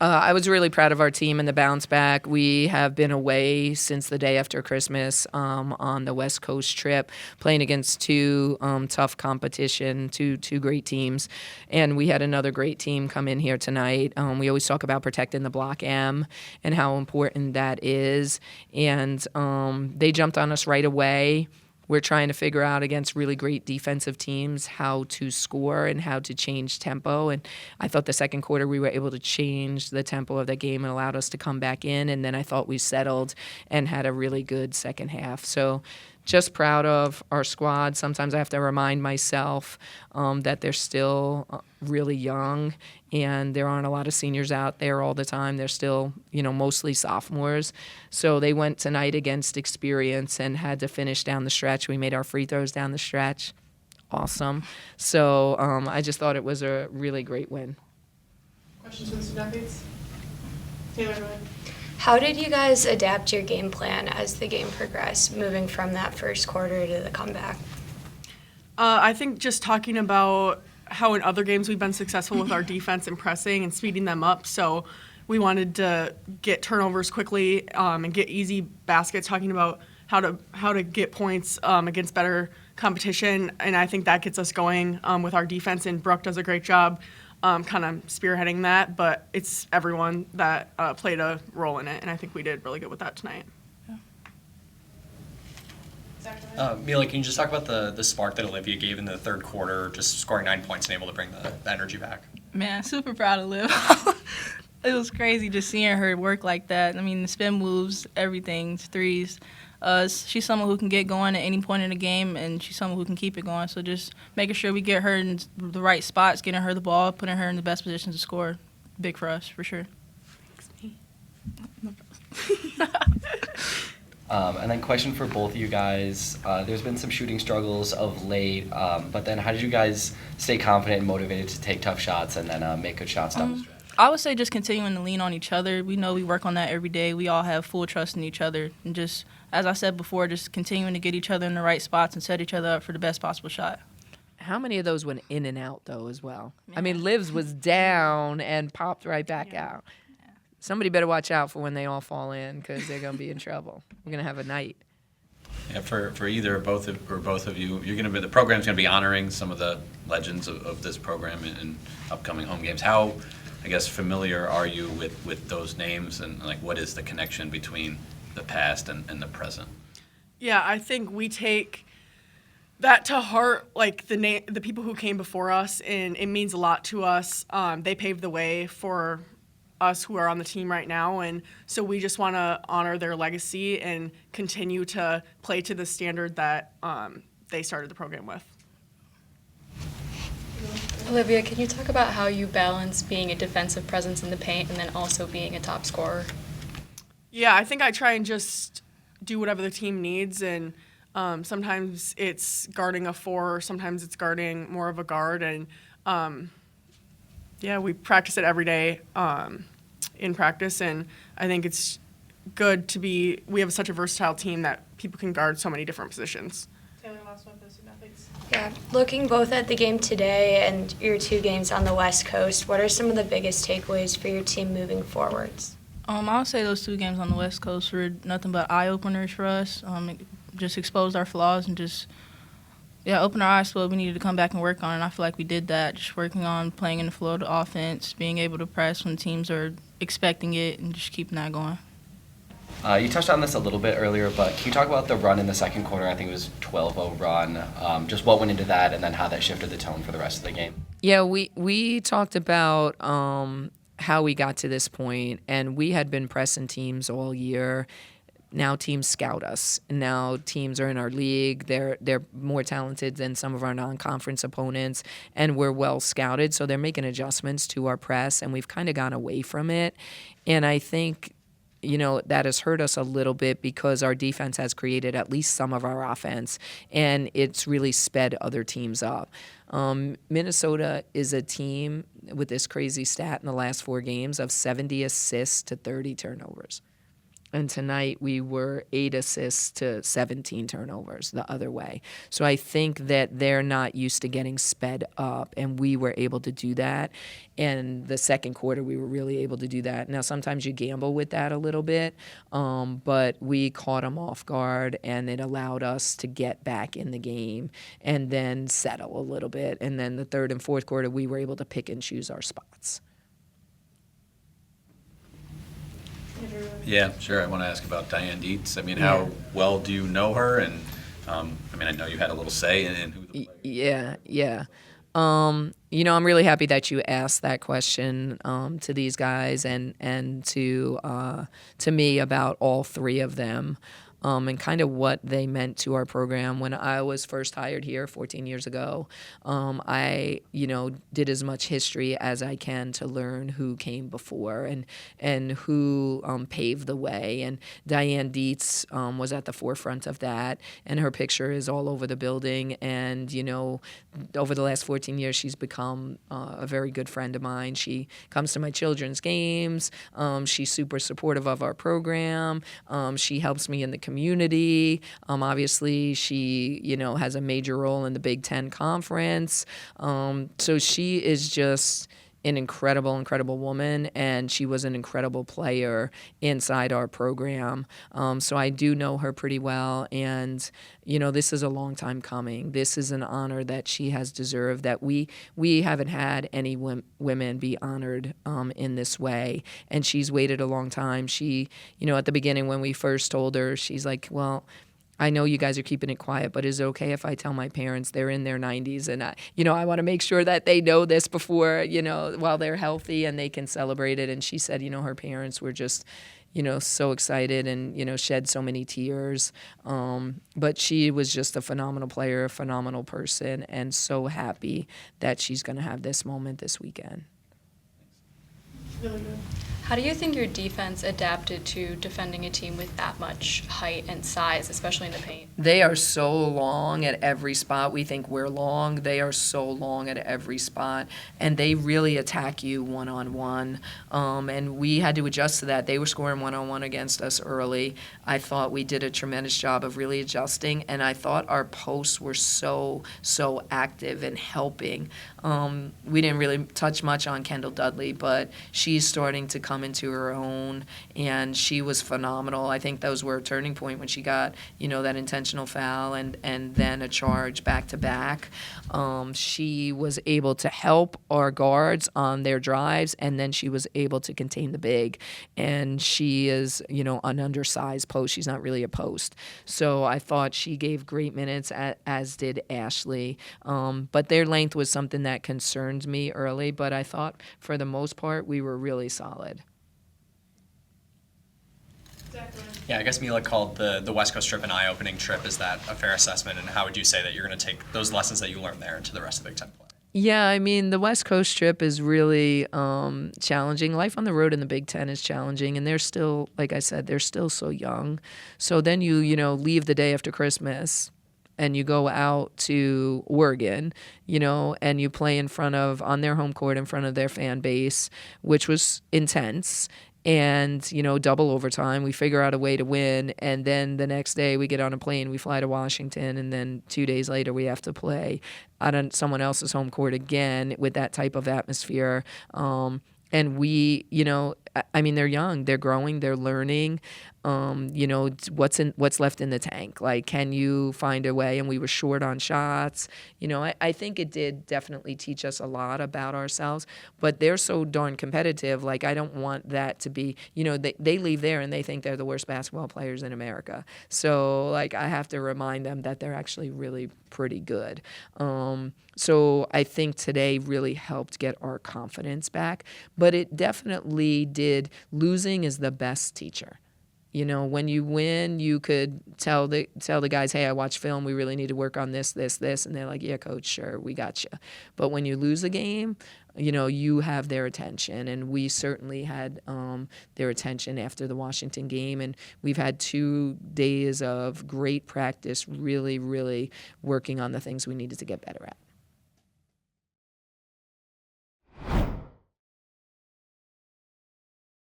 I was really proud of our team and the bounce back. We have been away since the day after Christmas on the West Coast trip, playing against two tough competition, two great teams. And we had another great team come in here tonight. We always talk about protecting the Block M and how important that is. And they jumped on us right away. We're trying to figure out against really great defensive teams how to score and how to change tempo. And I thought the second quarter we were able to change the tempo of the game and allowed us to come back in. And then I thought we settled and had a really good second half. So just proud of our squad. Sometimes I have to remind myself that they're still really young, and there aren't a lot of seniors out there all the time. They're still, mostly sophomores. So they went tonight against experience and had to finish down the stretch. We made our free throws down the stretch. Awesome. So I just thought it was a really great win. Questions from the student athletes? Taylor, go ahead. How did you guys adapt your game plan as the game progressed, moving from that first quarter to the comeback? I think just talking about how in other games we've been successful with our defense and pressing and speeding them up. So we wanted to get turnovers quickly and get easy baskets, talking about how to get points against better competition. And I think that gets us going with our defense, and Brooke does a great job kind of spearheading that, but it's everyone that played a role in it, and I think we did really good with that tonight. Mila, can you just talk about the spark that Olivia gave in the third quarter, just scoring 9 points and able to bring the energy back? Man, super proud of Liv. It was crazy just seeing her work like that. I mean, the spin moves, everything, threes. She's someone who can get going at any point in the game, and she's someone who can keep it going. So just making sure we get her in the right spots, getting her the ball, putting her in the best position to score, big for us, for sure. And then question for both of you guys. There's been some shooting struggles of late, but then how did you guys stay confident and motivated to take tough shots and then make good shots down the stretch? I would say just continuing to lean on each other. We know we work on that every day. We all have full trust in each other. And just, as I said before, just continuing to get each other in the right spots and set each other up for the best possible shot. How many of those went in and out, though, as well? I mean, Liv's was down and popped right back out. Somebody better watch out for when they all fall in, because they're going to be in trouble. We're going to have a night. Yeah, for either or both of you, the program's going to be honoring some of the legends of this program in upcoming home games. How, I guess, familiar are you with those names, and like what is the connection between the past and the present? Yeah, I think we take that to heart, like the people who came before us, and it means a lot to us. They paved the way for us who are on the team right now, and so we just want to honor their legacy and continue to play to the standard that they started the program with. Olivia, can you talk about how you balance being a defensive presence in the paint and then also being a top scorer? Yeah, I think I try and just do whatever the team needs, and sometimes it's guarding a four, sometimes it's guarding more of a guard, and we practice it every day in practice, and I think it's good we have such a versatile team that people can guard so many different positions. Taylor, last one for the student athletes. Yeah, looking both at the game today and your two games on the West Coast, what are some of the biggest takeaways for your team moving forwards? I would say those two games on the West Coast were nothing but eye-openers for us. It just exposed our flaws and just open our eyes to what we needed to come back and work on, and I feel like we did that, just working on playing in the flow of the offense, being able to press when teams are expecting it, and just keeping that going. You touched on this a little bit earlier, but can you talk about the run in the second quarter? I think it was 12-0 run. Just what went into that, and then how that shifted the tone for the rest of the game? Yeah, we talked about how we got to this point, and we had been pressing teams all year. Now teams scout us. Now teams are in our league. They're more talented than some of our non-conference opponents, and we're well scouted, so they're making adjustments to our press, and we've kind of gone away from it. And I think, that has hurt us a little bit because our defense has created at least some of our offense, and it's really sped other teams up. Minnesota is a team with this crazy stat in the last 4 games of 70 assists to 30 turnovers. And tonight we were 8 assists to 17 turnovers the other way. So I think that they're not used to getting sped up, and we were able to do that. And the second quarter, we were really able to do that. Now, sometimes you gamble with that a little bit, but we caught them off guard, and it allowed us to get back in the game and then settle a little bit. And then the third and fourth quarter, we were able to pick and choose our spots. Yeah, sure. I want to ask about Diane Dietz. I mean, how well do you know her? And I mean, I know you had a little say in who the player. Yeah. I'm really happy that you asked that question to these guys and to me about all three of them. And kind of what they meant to our program. When I was first hired here 14 years ago, I, did as much history as I can to learn who came before and who paved the way. And Diane Deetz was at the forefront of that, and her picture is all over the building. And, over the last 14 years, she's become a very good friend of mine. She comes to my children's games. She's super supportive of our program. She helps me in the community. Obviously, she, has a major role in the Big Ten Conference. So she is just an incredible woman, and she was an incredible player inside our program. So I do know her pretty well, and this is a long time coming. This is an honor that she has deserved, that we haven't had any women be honored in this way, and she's waited a long time. She, at the beginning when we first told her, she's like, well, I know you guys are keeping it quiet, but is it okay if I tell my parents? They're in their 90s, and I want to make sure that they know this before, while they're healthy and they can celebrate it. And she said, her parents were just, so excited and, shed so many tears. But she was just a phenomenal player, a phenomenal person, and so happy that she's going to have this moment this weekend. Really good. How do you think your defense adapted to defending a team with that much height and size, especially in the paint? They are so long at every spot. We think we're long. They are so long at every spot, and they really attack you one-on-one. And we had to adjust to that. They were scoring one-on-one against us early. I thought we did a tremendous job of really adjusting, and I thought our posts were so active and helping. We didn't really touch much on Kendall Dudley, but she's starting to come into her own, and she was phenomenal. I think those were a turning point when she got, that intentional foul and then a charge back to back. She was able to help our guards on their drives, and then she was able to contain the big. And she is, an undersized post. She's not really a post. So I thought she gave great minutes, as did Ashley. But their length was something that concerned me early, but I thought for the most part we were really solid. Yeah, I guess Mila called the West Coast trip an eye-opening trip. Is that a fair assessment? And how would you say that you're going to take those lessons that you learned there into the rest of the Big Ten play? Yeah, I mean, the West Coast trip is really challenging. Life on the road in the Big Ten is challenging, and they're still, like I said, they're still so young. So then you leave the day after Christmas, and you go out to Oregon, and you play on their home court in front of their fan base, which was intense. And, double overtime, we figure out a way to win. And then the next day we get on a plane, we fly to Washington. And then 2 days later we have to play on someone else's home court again with that type of atmosphere. And we, they're young, they're growing, they're learning. What's left in the tank? Like, can you find a way? And we were short on shots. I think it did definitely teach us a lot about ourselves, but they're so darn competitive. Like, I don't want that to be, they leave there and they think they're the worst basketball players in America. So, like, I have to remind them that they're actually really pretty good. So I think today really helped get our confidence back, but it definitely did. Losing is the best teacher. When you win, you could tell the guys, hey, I watched film. We really need to work on this. And they're like, yeah, coach, sure, we got you. But when you lose a game, you have their attention. And we certainly had their attention after the Washington game. And we've had 2 days of great practice, really, really working on the things we needed to get better at.